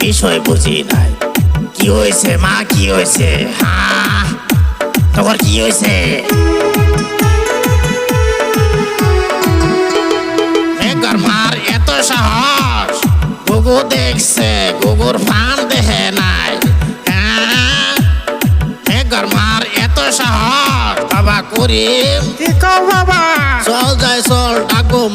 বিষয় বুঝি নাই। কি হয়েছে মা, কি হয়েছে? হ্যাঁ, তোমার কি হয়েছে? মেঘর মার এত সাহস, গুগু দেখছে, গুগুর ফান দেখে নাই। হ্যাঁ, মেঘর মার এত সাহস, বাবা করিম